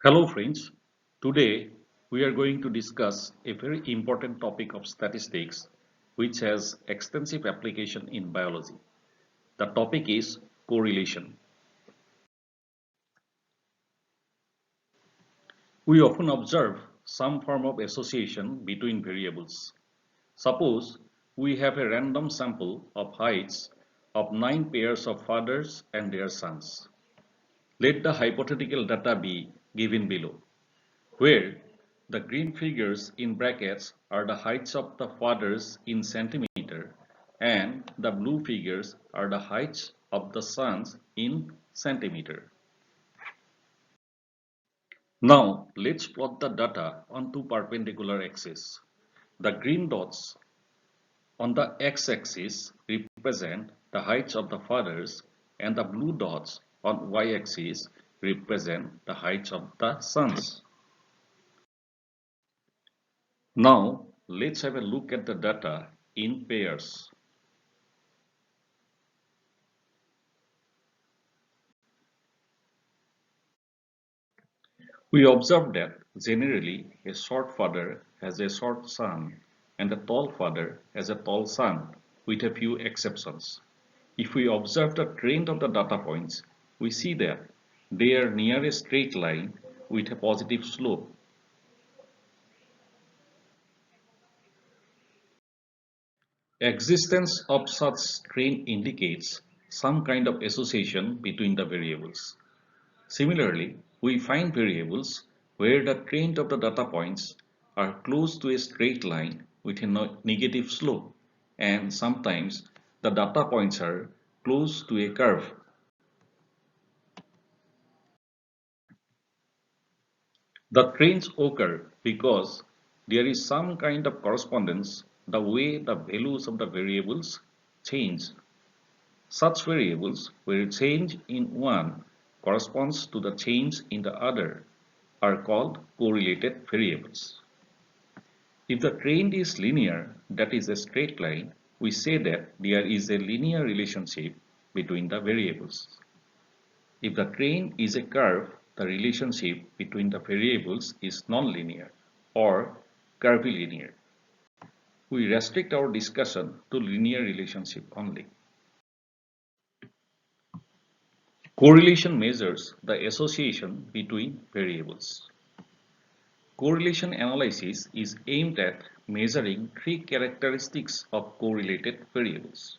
Hello friends, today we are going to discuss a very important topic of statistics which has extensive application in biology. The topic is correlation. We often observe some form of association between variables. Suppose we have a random sample of heights of 9 pairs of fathers and their sons. Let the hypothetical data be given below, where the green figures in brackets are the heights of the fathers in centimeter and the blue figures are the heights of the sons in centimeter. Now let's plot the data on two perpendicular axes. The green dots on the x-axis represent the heights of the fathers and the blue dots on y-axis represent the heights of the sons. Now, let's have a look at the data in pairs. We observe that generally a short father has a short son and a tall father has a tall son, with a few exceptions. If we observe the trend of the data points, we see that they are near a straight line with a positive slope. Existence of such trend indicates some kind of association between the variables. Similarly, we find variables where the trend of the data points are close to a straight line with a negative slope, and sometimes the data points are close to a curve. The trends occur because there is some kind of correspondence the way the values of the variables change. Such variables where change in one corresponds to the change in the other are called correlated variables. If the trend is linear, that is a straight line, we say that there is a linear relationship between the variables. If the trend is a curve, the relationship between the variables is nonlinear or curvilinear. We restrict our discussion to linear relationship only. Correlation measures the association between variables. Correlation analysis is aimed at measuring three characteristics of correlated variables.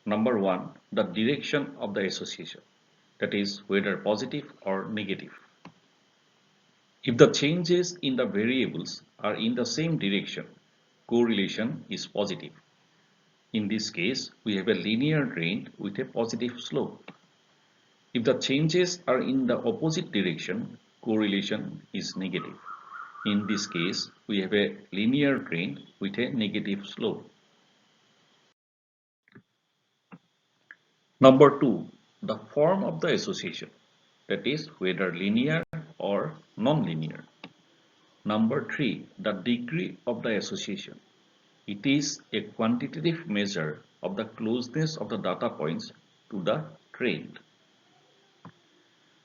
Number one, the direction of the association, that is, whether positive or negative. If the changes in the variables are in the same direction, correlation is positive. In this case, we have a linear trend with a positive slope. If the changes are in the opposite direction, correlation is negative. In this case, we have a linear trend with a negative slope. Number two, the form of the association, that is whether linear or non-linear. Number three, the degree of the association. It is a quantitative measure of the closeness of the data points to the trend.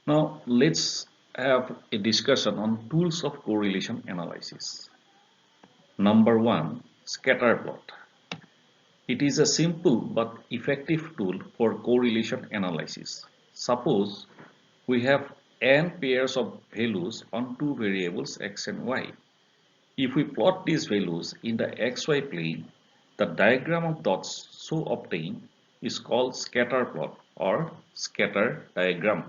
Now let's have a discussion on tools of correlation analysis. Number one, scatter plot. It is a simple but effective tool for correlation analysis. Suppose we have n pairs of values on two variables x and y. If we plot these values in the xy plane, the diagram of dots so obtained is called scatter plot or scatter diagram.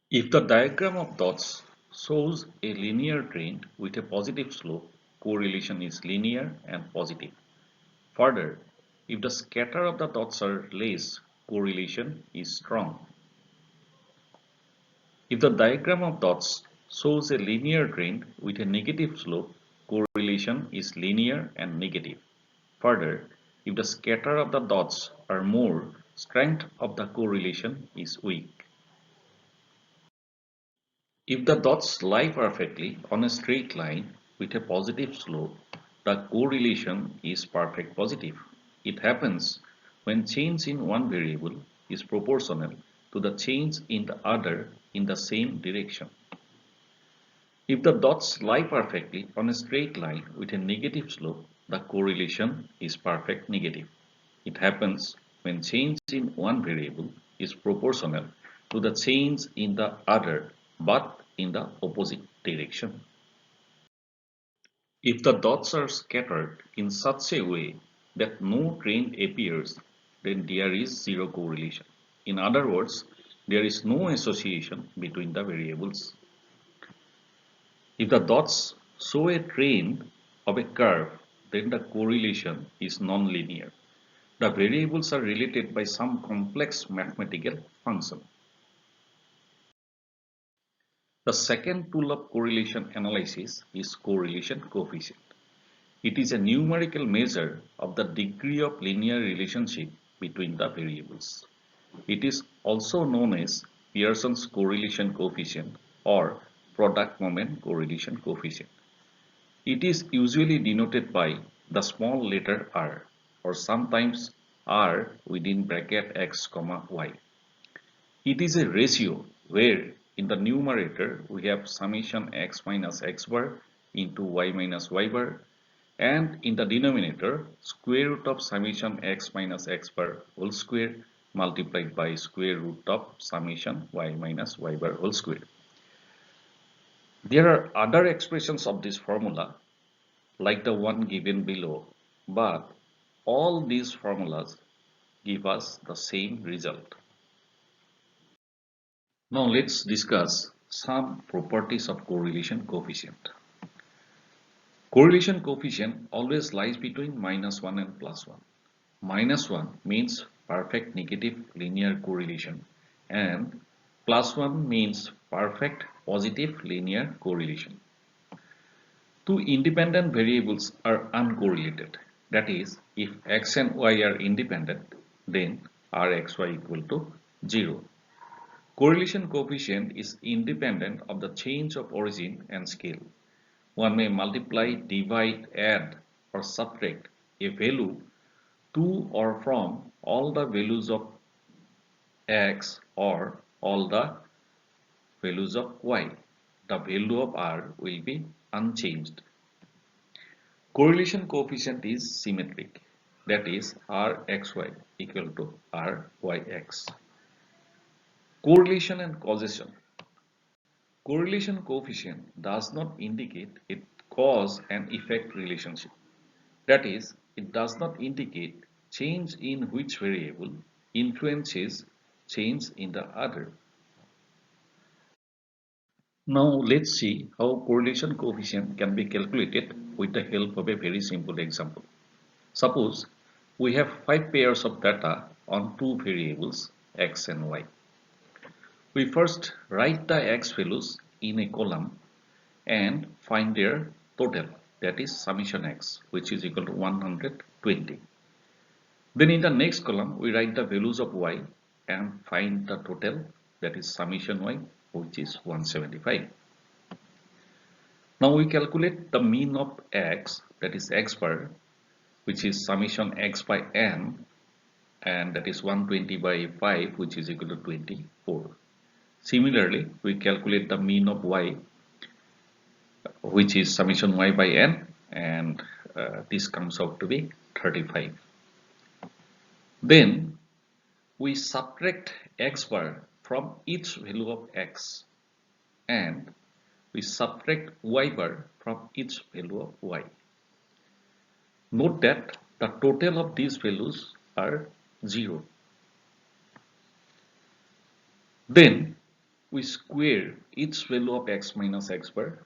If the diagram of dots shows a linear trend with a positive slope, correlation is linear and positive. Further, if the scatter of the dots are less, correlation is strong. If the diagram of dots shows a linear trend with a negative slope, correlation is linear and negative. Further, if the scatter of the dots are more, strength of the correlation is weak. If the dots lie perfectly on a straight line with a positive slope, the correlation is perfect positive. It happens when change in one variable is proportional to the change in the other in the same direction. If the dots lie perfectly on a straight line with a negative slope, the correlation is perfect negative. It happens when change in one variable is proportional to the change in the other but in the opposite direction. If the dots are scattered in such a way that no trend appears, then there is zero correlation. In other words, there is no association between the variables. If the dots show a trend of a curve, then the correlation is nonlinear. The variables are related by some complex mathematical function. The second tool of correlation analysis is correlation coefficient. It is a numerical measure of the degree of linear relationship between the variables. It is also known as Pearson's correlation coefficient or product moment correlation coefficient. It is usually denoted by the small letter r or sometimes r within bracket x, y. It is a ratio where in the numerator we have summation x minus x bar into y minus y bar, and in the denominator square root of summation x minus x bar whole square multiplied by square root of summation y minus y bar whole square. There are other expressions of this formula like the one given below, but all these formulas give us the same result. Now let's discuss some properties of correlation coefficient. Correlation coefficient always lies between -1 and +1. -1 means perfect negative linear correlation and +1 means perfect positive linear correlation. Two independent variables are uncorrelated. That is, if x and y are independent, then rxy equal to 0. Correlation coefficient is independent of the change of origin and scale. One may multiply, divide, add, or subtract a value to or from all the values of x or all the values of y. The value of r will be unchanged. Correlation coefficient is symmetric. That is, rxy equal to ryx. Correlation and causation. Correlation coefficient does not indicate a cause and effect relationship. That is, it does not indicate change in which variable influences change in the other. Now let's see how correlation coefficient can be calculated with the help of a very simple example. Suppose we have 5 pairs of data on two variables x and y. We first write the x values in a column and find their total, that is summation x, which is equal to 120. Then in the next column we write the values of y and find the total, that is summation y, which is 175. Now we calculate the mean of x, that is x bar, which is summation x by n, and that is 120 by 5, which is equal to 24. Similarly, we calculate the mean of y, which is summation y by n, and this comes out to be 35. Then we subtract x bar from each value of x and we subtract y bar from each value of y. Note that the total of these values are 0. Then we square each value of x minus x bar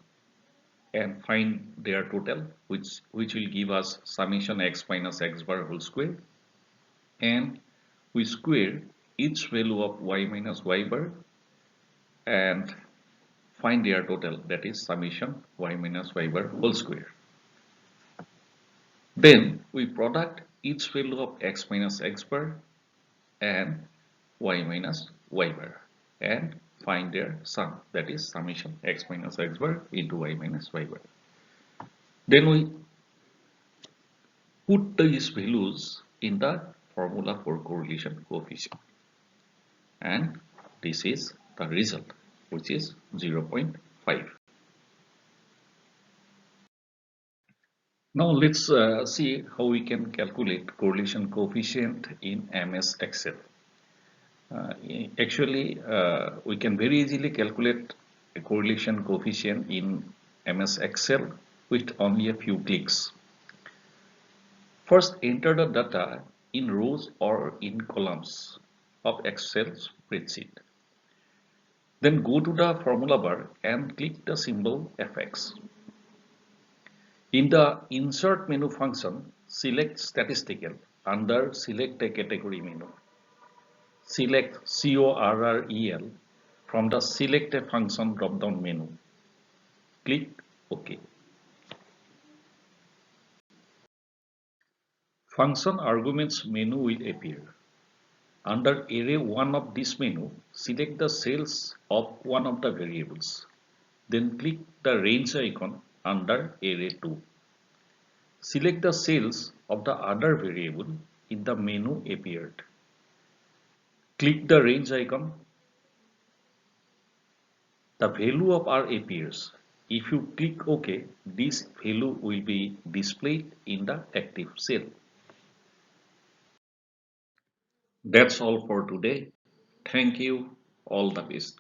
and find their total, which will give us summation x minus x bar whole square, and we square each value of y minus y bar and find their total, that is summation y minus y bar whole square. Then we product each value of x minus x bar and y minus y bar and find their sum, that is summation x minus x bar into y minus y bar. Then we put these values in the formula for correlation coefficient and This is the result, which is 0.5. Now let's see how we can calculate correlation coefficient in MS Excel. We can very easily calculate a correlation coefficient in MS Excel with only a few clicks. First, enter the data in rows or in columns of Excel spreadsheet. Then go to the formula bar and click the symbol FX. In the Insert menu function, select Statistical under Select a Category menu. Select CORREL from the Select a Function drop-down menu. Click OK. Function Arguments menu will appear. Under Array 1 of this menu, select the cells of one of the variables. Then click the range icon under Array 2. Select the cells of the other variable in the menu appeared. Click the range icon. The value of R appears. If you click OK, this value will be displayed in the active cell. That's all for today. Thank you. All the best.